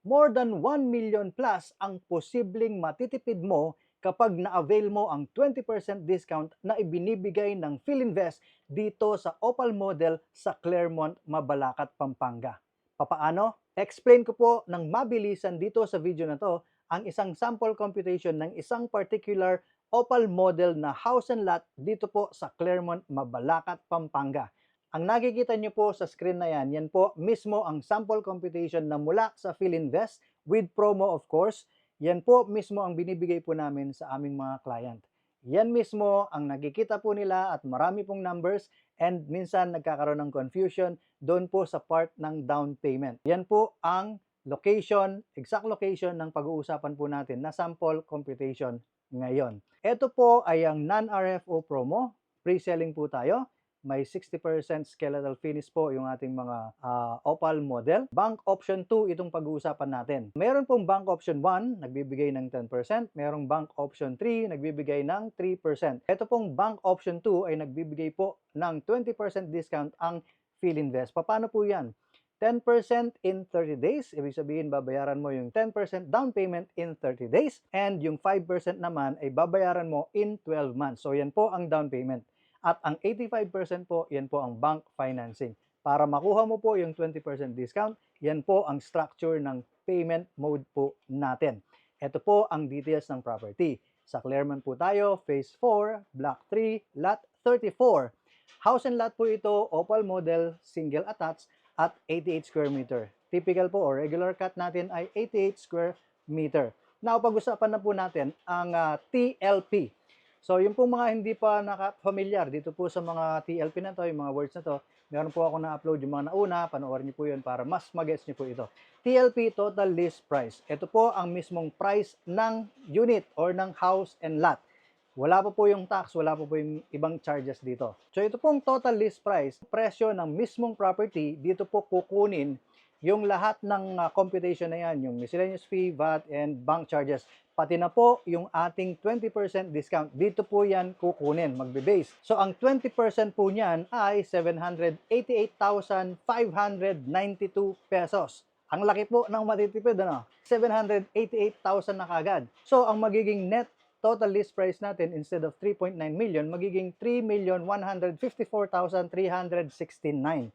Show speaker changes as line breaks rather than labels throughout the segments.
More than 1 million plus ang posibleng matitipid mo kapag na-avail mo ang 20% discount na ibinibigay ng PhilInvest dito sa Opal Model sa Claremont, Mabalacat, Pampanga. Papaano? Explain ko po ng mabilisan dito sa video na to ang isang sample computation ng isang particular Opal Model na house and lot dito po sa Claremont, Mabalacat, Pampanga. Ang nakikita nyo po sa screen na yan po mismo ang sample computation na mula sa PhilInvest with promo of course. Yan po mismo ang binibigay po namin sa aming mga client. Yan mismo ang nakikita po nila at marami pong numbers and minsan nagkakaroon ng confusion doon po sa part ng down payment. Yan po ang location, exact location ng pag-uusapan po natin na sample computation ngayon. Ito po ay ang non-RFO promo. Pre-selling po tayo. May 60% skeletal finish po yung ating mga Opal model. Bank option 2 itong pag-uusapan natin. Meron pong bank option 1, nagbibigay ng 10%. Merong bank option 3, nagbibigay ng 3%. Ito pong bank option 2 ay nagbibigay po ng 20% discount ang PhilInvest. Paano po yan? 10% in 30 days, ibig sabihin babayaran mo yung 10% down payment in 30 days and yung 5% naman ay babayaran mo in 12 months. So yan po ang down payment. At ang 85% po, yan po ang bank financing. Para makuha mo po yung 20% discount, yan po ang structure ng payment mode po natin. Ito po ang details ng property. Sa Claremont po tayo, Phase 4, Block 3, Lot 34. House and lot po ito, Opal model, single attached at 88 square meter. Typical po o regular cut natin ay 88 square meter. Now, pag-usapan na po natin ang TLP. So, yung po mga hindi pa familiar dito po sa mga TLP na to, yung mga words na to, meron po ako na-upload yung mga nauna, panoorin niyo po yun para mas mag-gets niyo po ito. TLP, Total List Price. Ito po ang mismong price ng unit or ng house and lot. Wala pa po yung tax, wala pa po yung ibang charges dito. So, ito pong total list price, presyo ng mismong property, dito po kukunin yung lahat ng computation na yan, yung miscellaneous fee, VAT, and bank charges. Pati na po yung ating 20% discount. Dito po yan kukunin, magbe-base. So, ang 20% po niyan ay 788,592 pesos. Ang laki po ng matitipid, ano? 788,000 na kagad. So, ang magiging net total list price natin instead of 3.9 million, magiging 3,154,369.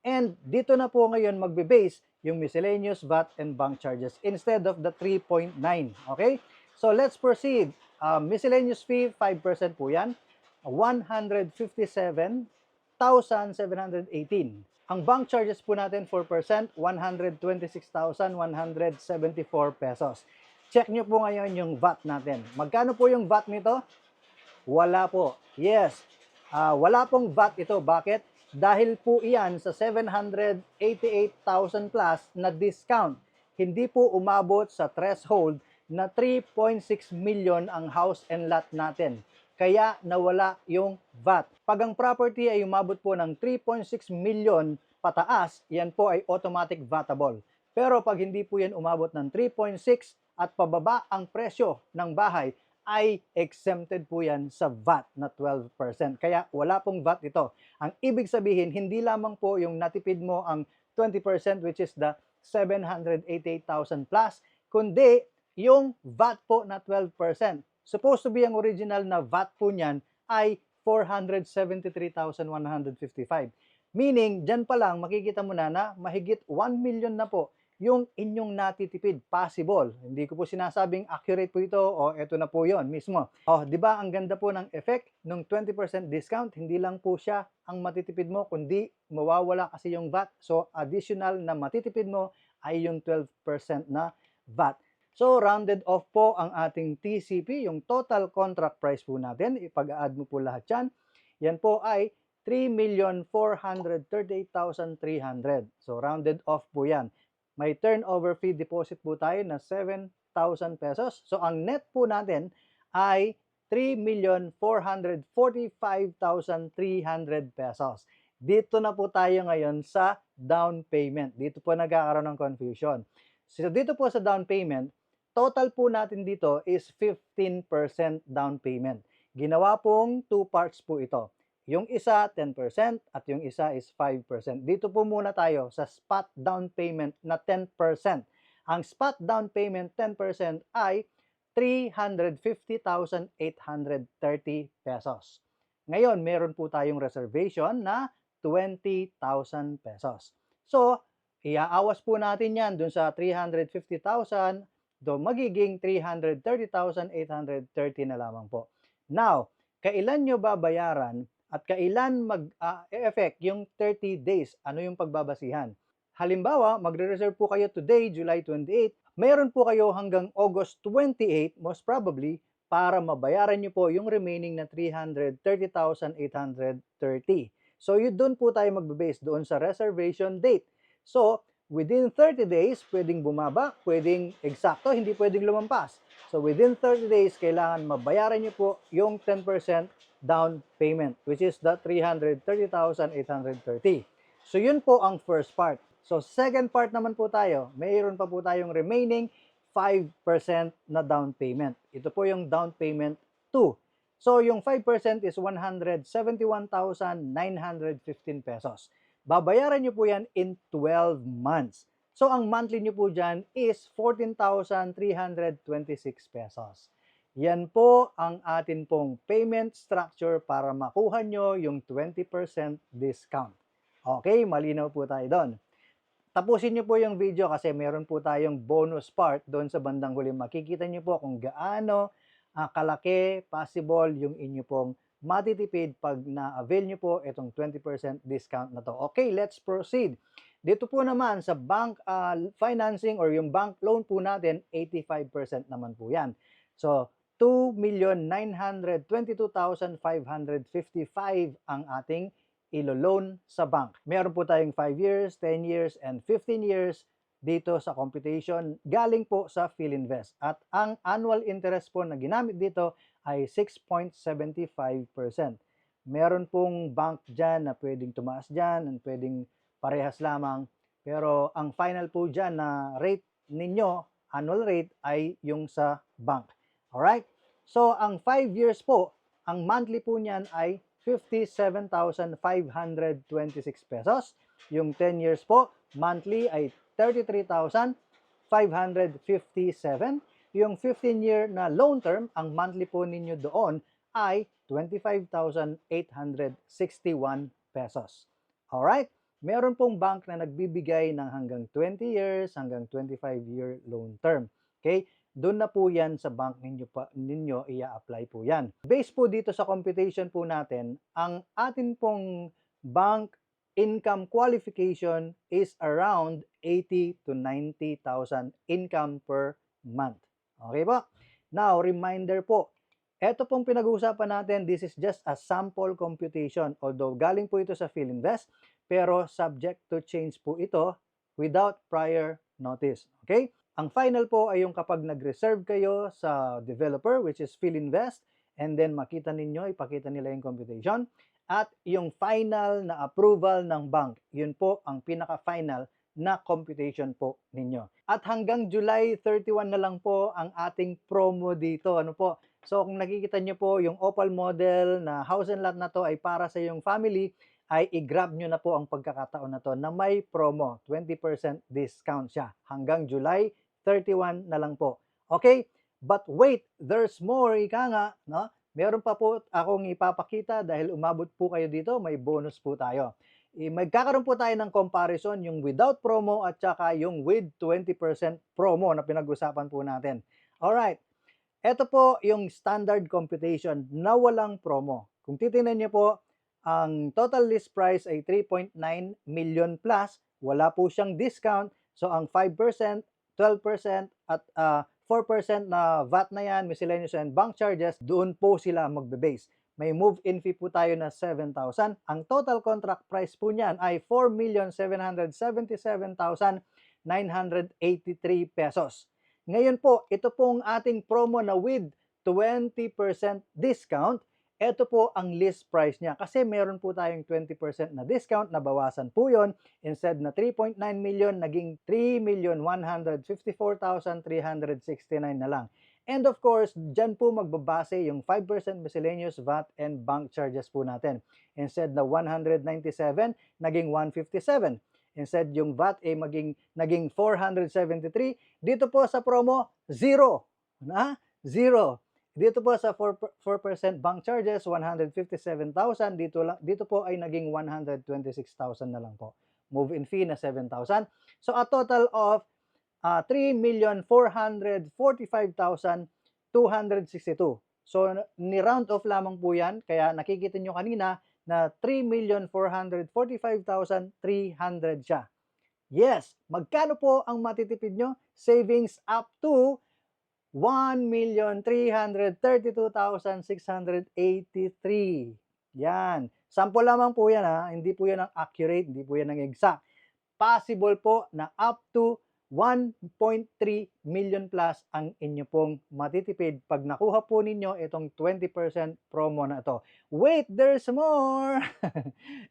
And dito na po ngayon magbe-base yung miscellaneous, VAT, and bank charges instead of the 3.9. Okay? So let's proceed. Miscellaneous fee, 5% po yan. 157,718. Ang bank charges po natin, 4%, 126,174 pesos. Check nyo po ngayon yung VAT natin. Magkano po yung VAT nito? Wala po. Yes, wala pong VAT ito. Bakit? Dahil po iyan sa 788,000 plus na discount. Hindi po umabot sa threshold na 3.6 million ang house and lot natin. Kaya nawala yung VAT. Pag ang property ay umabot po ng 3.6 million pataas, yan po ay automatic VATable. Pero pag hindi po yan umabot ng 3.6 at pababa ang presyo ng bahay, ay exempted po yan sa VAT na 12%. Kaya wala pong VAT ito. Ang ibig sabihin, hindi lamang po yung natipid mo ang 20% which is the 788,000 plus, kundi yung VAT po na 12%. Supposed to be ang original na VAT po niyan ay 473,155. Meaning, dyan pa lang makikita mo na mahigit 1 million na po yung inyong natitipid, possible. Hindi ko po sinasabing accurate po ito o eto na po yon mismo. Di ba ang ganda po ng effect ng 20% discount? Hindi lang po siya ang matitipid mo, kundi mawawala kasi yung VAT. So, additional na matitipid mo ay yung 12% na VAT. So, rounded off po ang ating TCP, yung total contract price po natin. Ipag-add mo po lahat yan. Yan po ay 3,438,300. So, rounded off po yan. May turnover fee deposit po tayo na 7,000 pesos. So, ang net po natin ay 3,445,300 pesos. Dito na po tayo ngayon sa down payment. Dito po nagkakaroon ng confusion. So, dito po sa down payment, total po natin dito is 15% down payment. Ginawa pong 2 parts po ito. Yung isa 10% at yung isa is 5%. Dito po muna tayo sa spot down payment na 10%. Ang spot down payment 10% ay 350,830 pesos. Ngayon, meron po tayong reservation na 20,000 pesos. So, iaawas po natin yan dun sa 350,000, magiging 330,830 na lamang po. Now, kailan nyo babayaran at kailan mag-effect yung 30 days? Ano yung pagbabasihan? Halimbawa, magre-reserve po kayo today, July 28, mayroon po kayo hanggang August 28, most probably, para mabayaran nyo po yung remaining na 330,830. So, yun doon po tayo magbe-base doon sa reservation date. So, within 30 days, pwedeng bumaba, pwedeng eksakto, hindi pwedeng lumampas. So, within 30 days, kailangan mabayaran nyo po yung 10% down payment, which is the 330,830. So, yun po ang first part. So, second part naman po tayo, mayroon pa po tayong remaining 5% na down payment. Ito po yung down payment 2. So, yung 5% is 171,915 pesos. Babayaran nyo po yan in 12 months. So, ang monthly nyo po dyan is 14,326 pesos. Yan po ang atin pong payment structure para makuha nyo yung 20% discount. Okay, malinaw po tayo doon. Tapusin nyo po yung video kasi meron po tayong bonus part doon sa bandang huli. Makikita nyo po kung gaano kalaki, possible yung inyo pong matitipid pag na-avail nyo po itong 20% discount na to. Okay, let's proceed. Dito po naman sa bank financing or yung bank loan po natin, 85% naman po yan. So, 2,922,555 ang ating ilo-loan sa bank. Meron po tayong 5 years, 10 years, and 15 years dito sa computation galing po sa PhilInvest. At ang annual interest po na ginamit dito ay 6.75%. Meron pong bank dyan na pwedeng tumaas dyan and pwedeng parehas lamang. Pero ang final po dyan na rate ninyo, annual rate, ay yung sa bank. Alright? So, ang 5 years po, ang monthly po niyan ay 57,526 pesos. Yung 10 years po, monthly ay 33,557. Yung 15-year na loan term, ang monthly po ninyo doon ay 25,861 pesos. Alright? Meron pong bank na nagbibigay ng hanggang 20 years, hanggang 25-year loan term. Okay? Doon na po yan sa bank ninyo i-apply po yan. Based po dito sa computation po natin, ang atin pong bank income qualification is around 80 to 90,000 income per month. Okay po? Now, reminder po, eto pong pinag-uusapan natin, this is just a sample computation. Although galing po ito sa PhilInvest, pero subject to change po ito without prior notice. Okay? Ang final po ay yung kapag nag-reserve kayo sa developer, which is PhilInvest, and then makita ninyo, ipakita nila yung computation, at yung final na approval ng bank, yun po ang pinaka-final na computation po ninyo. At hanggang July 31 na lang po ang ating promo dito. Ano po? So kung nakikita nyo po, yung Opal model na house and lot na to ay para sa yung family, ay i-grab nyo na po ang pagkakataon na to na may promo, 20% discount siya. Hanggang July 31 na lang po. Okay? But wait, there's more, ika nga, no? Meron pa po akong ipapakita dahil umabot po kayo dito, may bonus po tayo. Magkakaroon po tayo ng comparison, yung without promo at saka yung with 20% promo na pinag-usapan po natin. Alright, ito po yung standard computation na walang promo. Kung titingnan niyo po, ang total list price ay 3.9 million plus, wala po siyang discount, so ang 5%, 12% at 4% na VAT na yan, miscellaneous and bank charges, doon po sila magbe-base. May move-in fee po tayo na 7,000. Ang total contract price po niyan ay 4,777,983 pesos. Ngayon po, ito pong ating promo na with 20% discount, ito po ang list price niya. Kasi meron po tayong 20% na discount, nabawasan po yun. Instead na 3.9 million, naging 3,154,369 na lang. And of course, dyan po magbabase yung 5% miscellaneous VAT and bank charges po natin. Instead na 197, naging 157. Instead yung VAT ay naging 473. Dito po sa promo, 0. Na? 0. Dito po sa 4% bank charges, 157,000. Dito po ay naging 126,000 na lang po. Move-in fee na 7,000. So a total of 3,445,262. So ni-round off lamang po yan. Kaya nakikita nyo kanina na 3,445,300 siya. Yes, magkano po ang matitipid nyo? Savings up to 1,332,683. Yan. Sample lamang po yan ha. Hindi po yan ang accurate, hindi po yan ang exact. Possible po na up to 1.3 million plus ang inyo pong matitipid pag nakuha po ninyo itong 20% promo na ito. Wait, there's more!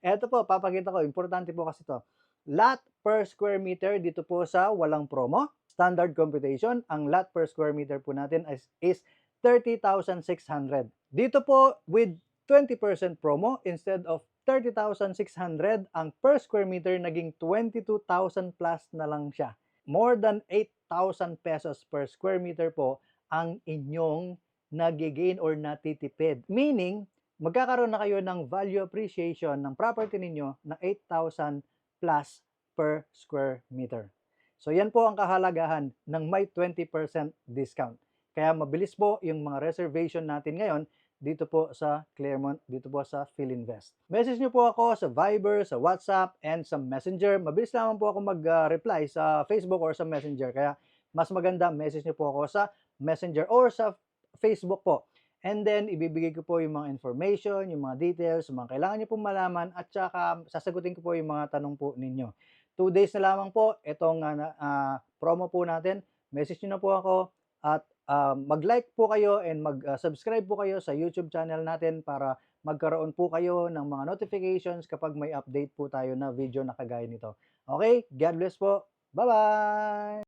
Ito po, papakita ko. Importante po kasi ito. Lot per square meter dito po sa walang promo. Standard computation, ang lot per square meter po natin is 30,600. Dito po, with 20% promo, instead of 30,600, ang per square meter naging 22,000 plus na lang siya. More than 8,000 pesos per square meter po ang inyong nagigain or natitipid. Meaning, magkakaroon na kayo ng value appreciation ng property ninyo na 8,000 plus per square meter. So yan po ang kahalagahan ng may 20% discount. Kaya mabilis po yung mga reservation natin ngayon dito po sa Claremont, dito po sa Philinvest. Message nyo po ako sa Viber, sa WhatsApp, and sa Messenger. Mabilis lamang po ako mag-reply sa Facebook or sa Messenger. Kaya mas maganda, message nyo po ako sa Messenger or sa Facebook po. And then, ibibigay ko po yung mga information, yung mga details, yung mga kailangan nyo pong malaman, at saka sasagutin ko po yung mga tanong po ninyo. 2 days na lamang po itong promo po natin. Message nyo na po ako at mag-like po kayo and mag-subscribe po kayo sa YouTube channel natin para magkaroon po kayo ng mga notifications kapag may update po tayo na video na kagaya nito. Okay? God bless po. Bye-bye!